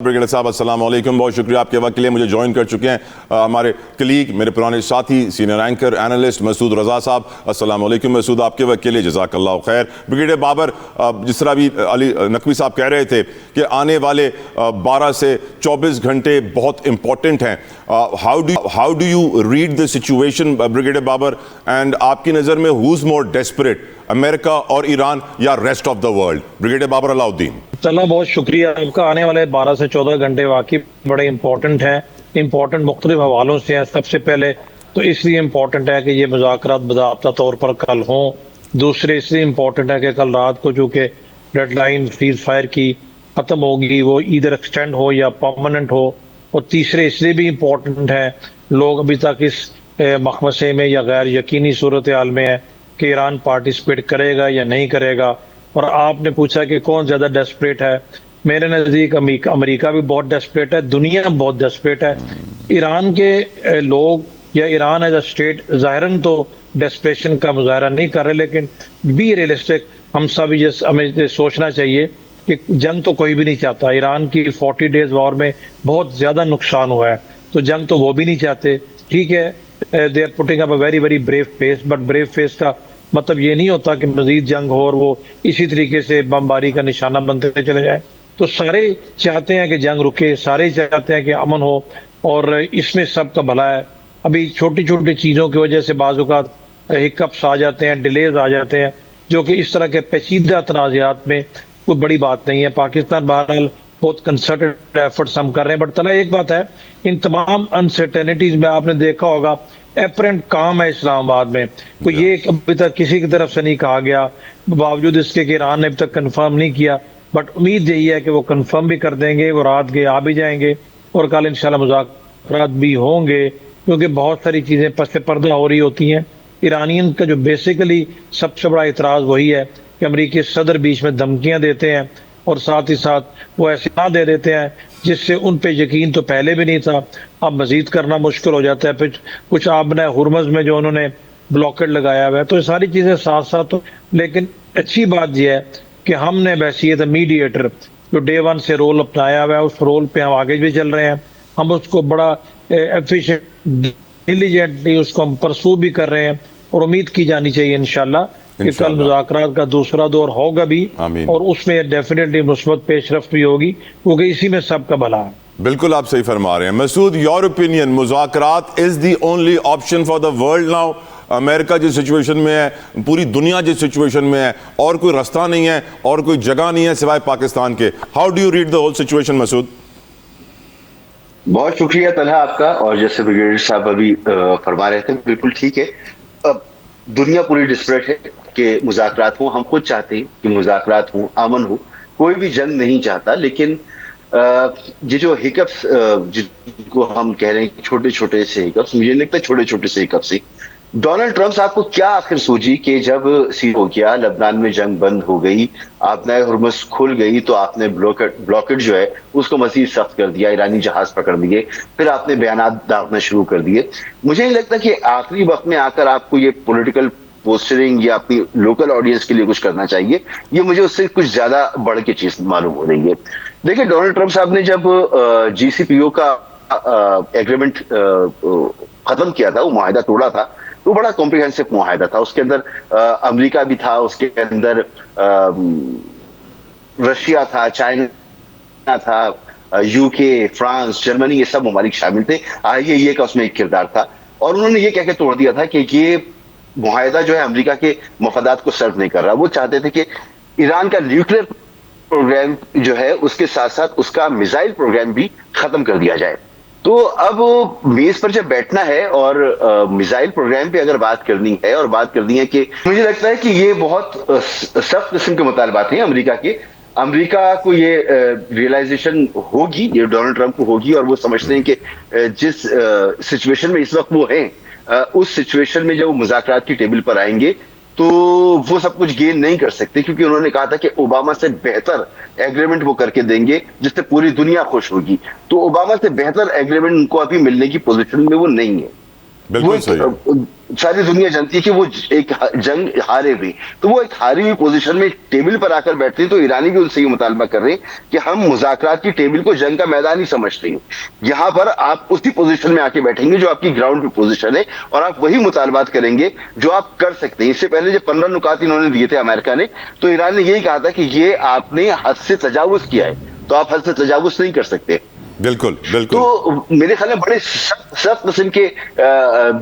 Brigadier साहब अस्सलाम वालेकुम, बहुत शुक्रिया आपके वक्त के लिए। मुझे ज्वाइन कर चुके हैं हमारे कलीग, मेरे पुराने साथी, सीनियर एंकर एनालिस्ट मसूद रजा साहब। अस्सलाम वालेकुम मसूद, आपके वक्त के लिए जज़ाकल्लाह खैर। ब्रिगेडियर बाबर, जिस तरह भी अली नकवी साहब कह रहे थे कि आने वाले 12 से 24 घंटे बहुत इंपॉर्टेंट हैं, how do you read the situation brigadier Babar, and आपकी नज़र में who is more desperate, America और ईरान या rest of the world? Brigadier Babar Alauddin. चलो, बहुत शुक्रिया आपका। आने वाले 12 से 14 घंटे वाकई बड़े इंपॉर्टेंट हैं, इंपॉर्टेंट मुख्तलिफ हवालों से हैं। सबसे पहले तो इसलिए इम्पोर्टेंट है कि ये मुज़ाकरात बाज़ाब्ता तौर पर कल हों। दूसरे इसलिए इम्पोर्टेंट है कि कल रात को चूँकि डेडलाइन सीज फायर की ख़त्म होगी, वो इधर एक्सटेंड हो या परमानेंट हो। और तीसरे इसलिए भी इम्पोर्टेंट है, लोग अभी तक इस मखमसे में या गैर यकीनी सूरत हाल में है कि ईरान पार्टिसिपेट करेगा या नहीं करेगा। और आपने पूछा कि कौन ज़्यादा डेस्परेट है, मेरे नज़दीक अमेरिका भी बहुत डेस्परेट है, दुनिया बहुत डेस्परेट है। ईरान के लोग या ईरान एज अ स्टेट ज़ाहिरन तो डेस्परेशन का मुजाहरा नहीं कर रहे, लेकिन बी रियलिस्टिक, हम सब हमें सोचना चाहिए कि जंग तो कोई भी नहीं चाहता। ईरान की 40 डेज वॉर में बहुत ज़्यादा नुकसान हुआ है, तो जंग तो वो भी नहीं चाहते। ठीक है, they are putting up a very very brave face, but brave face का मतलब ये नहीं होता कि मजीद जंग हो और वो इसी तरीके से बमबारी का निशाना बनते चले जाए। तो सारे चाहते हैं कि जंग रुके, सारे चाहते हैं कि अमन हो, और इसमें सबका भला है। अभी छोटी छोटी चीज़ों की वजह से बाज़ औक़ात हिकअप्स आ जाते हैं, डिलेज आ जाते हैं, जो कि इस तरह के पेचीदा तनाज़ात में कोई बड़ी बात नहीं है। पाकिस्तान बहरहाल बहुत कंसर्टेड एफर्ट्स हम कर रहे हैं, बट तला एक बात है, इन तमाम अनसर्टेनिटीज में आपने देखा होगा एपरेंट काम है इस्लामाबाद में। तो ये अभी तक किसी की तरफ से नहीं कहा गया, बावजूद इसके कि ईरान ने अभी तक कंफर्म नहीं किया। बट उम्मीद यही है कि वो कंफर्म भी कर देंगे, वो रात के आ भी जाएंगे और कल इंशाल्लाह मुज़ाकरात भी होंगे, क्योंकि बहुत सारी चीज़ें पस पर्दा हो रही होती हैं। ईरानियन का जो बेसिकली सबसे बड़ा इतराज़ वही है कि अमरीकी सदर बीच में धमकियाँ देते हैं और साथ ही साथ वो ऐसे ना दे देते हैं जिससे उन पे यकीन तो पहले भी नहीं था, अब मजीद करना मुश्किल हो जाता है। फिर कुछ आपने हुर्मुज़ में जो उन्होंने ब्लॉकेट लगाया हुआ है, तो ये सारी चीज़ें साथ साथ तो, लेकिन अच्छी बात यह है कि हमने बैसियत मीडिएटर जो डे वन से रोल अपनाया हुआ है, उस रोल पे हम आगे भी चल रहे हैं। हम उसको बड़ा एफिशिएंट डिलीजेंटली उसको हम परसू भी कर रहे हैं, और उम्मीद की जानी चाहिए इंशाल्लाह कि कल मुज़ाकरात का दूसरा दौर होगा भी, और उसमें डेफिनेटली मुस्बत पेशरफ्त भी होगी, क्योंकि इसी में सबका भला है। बिल्कुल आप सही फरमा रहे हैं मसूद। योर ओपिनियन, मुज़ाकरात is the only option for the world now? America जिस सिचुएशन में है, पूरी दुनिया जिस सिचुएशन में है, और कोई रास्ता नहीं है और कोई जगह नहीं है सिवाय पाकिस्तान के। How do you read the whole situation Masood? बहुत शुक्रिया तलहा आपका। और जैसे ब्रिगेडियर साहब अभी फरमा रहे थे, बिल्कुल ठीक है। अब दुनिया पूरी डिस्परेट है कि मुज़ाकरात हो। हम खुद चाहते हैं कि मुज़ाकरात हो, अमन हो, कोई भी जंग नहीं चाहता। लेकिन ये जो हिकअप्स जिनको हम कह रहे हैं छोटे छोटे से हिकअप्स, मुझे लगता है छोटे छोटे से हिकअप्स ही डोनाल्ड ट्रंप साहब को क्या आखिर सूझी कि जब सी हो गया, लबनान में जंग बंद हो गई, आपने हुर्मुज़ खुल गई, तो आपने ब्लॉकेट जो है उसको मजीद सख्त कर दिया, ईरानी जहाज पकड़ दिए, फिर आपने बयानात दागना शुरू कर दिए। मुझे नहीं लगता कि आखिरी वक्त में आकर आपको ये पॉलिटिकल पोस्टरिंग या अपनी लोकल ऑडियंस के लिए कुछ करना चाहिए। ये मुझे उससे कुछ ज्यादा बढ़ के चीज मालूम हो रही है। देखिए, डोनाल्ड ट्रंप साहब ने जब जीसीपीओ का एग्रीमेंट खत्म किया था, वो मुआहिदा तोड़ा था, तो बड़ा कॉम्प्रिहेंसिव मुआहिदा था। उसके अंदर अमेरिका भी था, उसके अंदर रशिया था, चाइना था, यूके, फ्रांस, जर्मनी, ये सब ममालिक शामिल थे। आईएईए का उसमें एक किरदार था, और उन्होंने ये कह के तोड़ दिया था कि ये मुआहिदा जो है अमेरिका के मफादात को सर्व नहीं कर रहा। वो चाहते थे कि ईरान का न्यूक्लियर प्रोग्राम जो है उसके साथ साथ उसका मिसाइल प्रोग्राम भी खत्म कर दिया जाए। तो अब मेज पर जब बैठना है और मिसाइल प्रोग्राम पे अगर बात करनी है, और बात करनी है कि मुझे लगता है कि ये बहुत सख्त किस्म के मुतालबात हैं अमेरिका के। अमेरिका को ये रियलाइजेशन होगी, ये डोनाल्ड ट्रंप को होगी, और वो समझते हैं कि जिस सिचुएशन में इस वक्त वो हैं, उस सिचुएशन में जब वो मुज़ाकरात की टेबल पर आएंगे तो वो सब कुछ गेन नहीं कर सकते, क्योंकि उन्होंने कहा था कि ओबामा से बेहतर एग्रीमेंट वो करके देंगे जिससे पूरी दुनिया खुश होगी। तो ओबामा से बेहतर एग्रीमेंट उनको अभी मिलने की पोजीशन में वो नहीं है। बिल्कुल सही। सारी दुनिया जानती है कि वो एक जंग हारे भी, तो वो एक हारी हुई पोजीशन में टेबल पर आकर बैठते हैं। तो ईरानी भी उनसे ये मुतालबा कर रहे हैं कि हम मुज़ाकरात की टेबल को जंग का मैदान ही समझते हैं, यहाँ पर आप उसी पोजीशन में आके बैठेंगे जो आपकी ग्राउंड पे पोजीशन है, और आप वही मुतालबात करेंगे जो आप कर सकते हैं। इससे पहले जब 15 नुकात इन्होंने दिए थे अमेरिका ने, तो ईरान ने यही कहा था कि ये आपने हद से तजावुज किया है, तो आप हद से तजावुज नहीं कर सकते। बिल्कुल बिल्कुल। तो मेरे ख्याल में बड़े सख्त किस्म के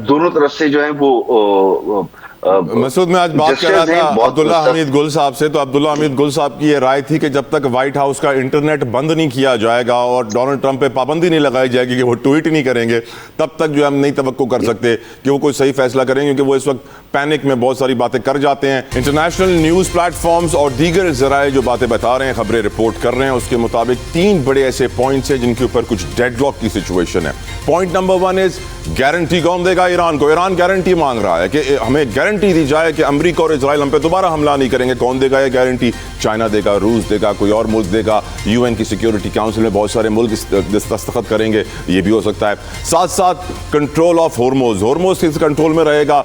दोनों तरफ से जो है वो मसूद, मैं आज बात कर रहा था अब्दुल्ला हमीद गुल साहब से, तो अब्दुल्ला हमीद गुल साहब की ये राय थी कि जब तक व्हाइट हाउस का इंटरनेट बंद नहीं किया जाएगा और डोनाल्ड ट्रंप पे पाबंदी नहीं लगाई जाएगी कि वो ट्वीट नहीं करेंगे, तब तक जो हम नहीं तवक्को कर सकते कि वो कोई सही फैसला करेंगे, क्योंकि वो इस वक्त पैनिक में बहुत सारी बातें कर जाते हैं। इंटरनेशनल न्यूज प्लेटफॉर्म्स और दीगर जराए जो बातें बता रहे हैं, खबरें रिपोर्ट कर रहे हैं, उसके मुताबिक 3 बड़े ऐसे पॉइंट्स हैं जिनके ऊपर कुछ डेडलॉक की सिचुएशन है। पॉइंट नंबर 1 इज गारंटी कौन देगा ईरान को? ईरान गारंटी मांग रहा है कि हमें गारंटी दी जाए कि अमेरिका और इजराइल हम पे दोबारा हमला नहीं करेंगे। कौन देगा ये गारंटी? चाइना देगा, रूस देगा, कोई और मुल्क देगा, यूएन की सिक्योरिटी काउंसिल में बहुत सारे मुल्क दस्तखत करेंगे, ये भी हो सकता है। साथ साथ कंट्रोल ऑफ हॉर्मोज, हॉर्मोज किस कंट्रोल में रहेगा?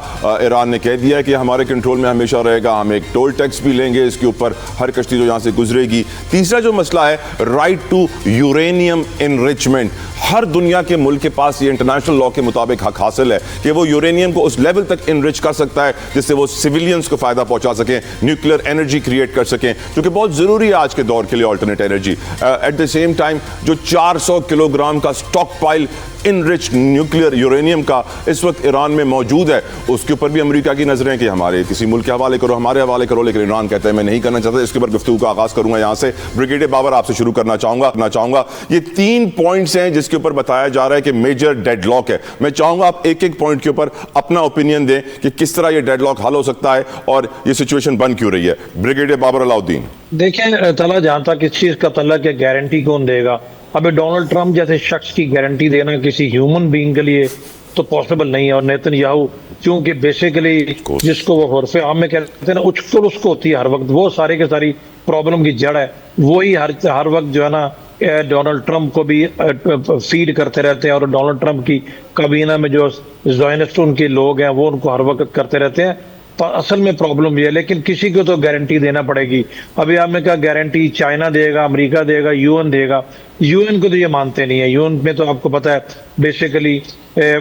ईरान ने कह दिया है कि हमारे कंट्रोल में हमेशा रहेगा, हम एक टोल टैक्स भी लेंगे इसके ऊपर हर कश्ती जो यहाँ से गुजरेगी। तीसरा जो मसला है, राइट टू यूरेनियम एनरिचमेंट। हर दुनिया के मुल्क के पास ये इंटरनेशनल लॉ के मुताबिक हक हासिल है कि वो यूरेनियम को उस लेवल तक इनरिच कर सकता है जिससे वो सिविलियंस को फायदा पहुंचा सकें, न्यूक्लियर एनर्जी क्रिएट कर सकें, जो कि बहुत जरूरी है आज के दौर के लिए alternate energy. At the same time जो 400 किलोग्राम का stock pile enrich nuclear uranium का इस वक्त ईरान में मौजूद है, उसके ऊपर भी अमेरिका की नजरें कि हमारे किसी मुल्क के हवाले करो, हमारे हवाले करो, लेकिन ईरान कहता है मैं नहीं करना चाहता। इसके ऊपर गुफ्तगू का आगाज करूंगा यहाँ से। ब्रिगेडियर बाबर, आपसे शुरू करना चाहूंगा। ये 3 पॉइंट्स हैं जिसके ऊपर बताया जा रहा है कि मेजर डेडलॉक है। मैं चाहूंगा आप एक एक पॉइंट के ऊपर अपना ओपिनियन दें कि किस तरह ये डेडलॉक हल हो सकता है और ये सिचुएशन बन क्यों रही है। ब्रिगेडियर बाबर अलाउद्दीन। देखिए तला, जहां तक इस चीज का तल्लक है, गारंटी कौन देगा? अबे डोनाल्ड ट्रंप जैसे शख्स की गारंटी देना किसी ह्यूमन बीइंग के लिए तो पॉसिबल नहीं है। और नेतन्याहू क्योंकि बेसिकली जिसको वो हरफ आम में कहते हैं ना, उचकुल उसको होती है हर वक्त, वो सारे के सारी प्रॉब्लम की जड़ है, वही हर वक्त जो है ना डोनाल्ड ट्रंप को भी फीड करते रहते हैं। और डोनाल्ड ट्रंप की काबीना में जो ज़ायनिस्ट उनके लोग हैं वो उनको हर वक्त करते रहते हैं। असल में प्रॉब्लम ये है, लेकिन किसी को तो गारंटी देना पड़ेगी। अभी आपने कहा गारंटी चाइना देगा, अमेरिका देगा, यूएन देगा। यूएन को तो ये मानते नहीं है। यूएन में तो आपको पता है बेसिकली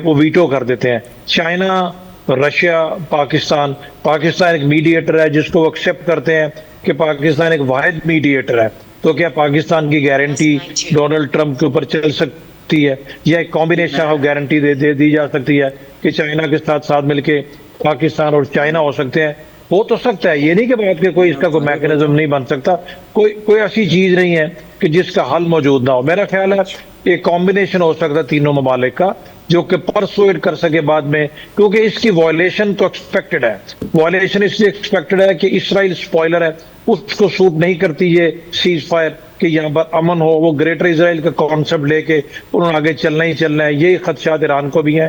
वो वीटो कर देते हैं। चाइना, रशिया, पाकिस्तान एक मीडिएटर है जिसको वो एक्सेप्ट करते हैं कि पाकिस्तान एक वाहिद मीडिएटर है। तो क्या पाकिस्तान की गारंटी डोनाल्ड ट्रंप के ऊपर चल सकती है, या एक कॉम्बिनेशन ऑफ गारंटी दे दी जा सकती है कि चाइना के साथ मिलके पाकिस्तान और चाइना हो सकते हैं? हो तो सकता है, ये नहीं कि बात के कोई इसका कोई मैकेनिज्म नहीं बन सकता। कोई ऐसी चीज नहीं है कि जिसका हल मौजूद ना हो। मेरा ख्याल है एक कॉम्बिनेशन हो सकता है तीनों ममालिक का, जो कि परसुएड कर सके बाद में, क्योंकि इसकी वायलेशन तो एक्सपेक्टेड है। वायलेशन इसलिए एक्सपेक्टेड है कि इसराइल स्पॉइलर है, उसको सूट नहीं करती ये सीज फायर कि यहाँ पर अमन हो। वो ग्रेटर इसराइल का कॉन्सेप्ट लेके उन्होंने आगे चलना ही चलना है। यही खदशात ईरान को भी है।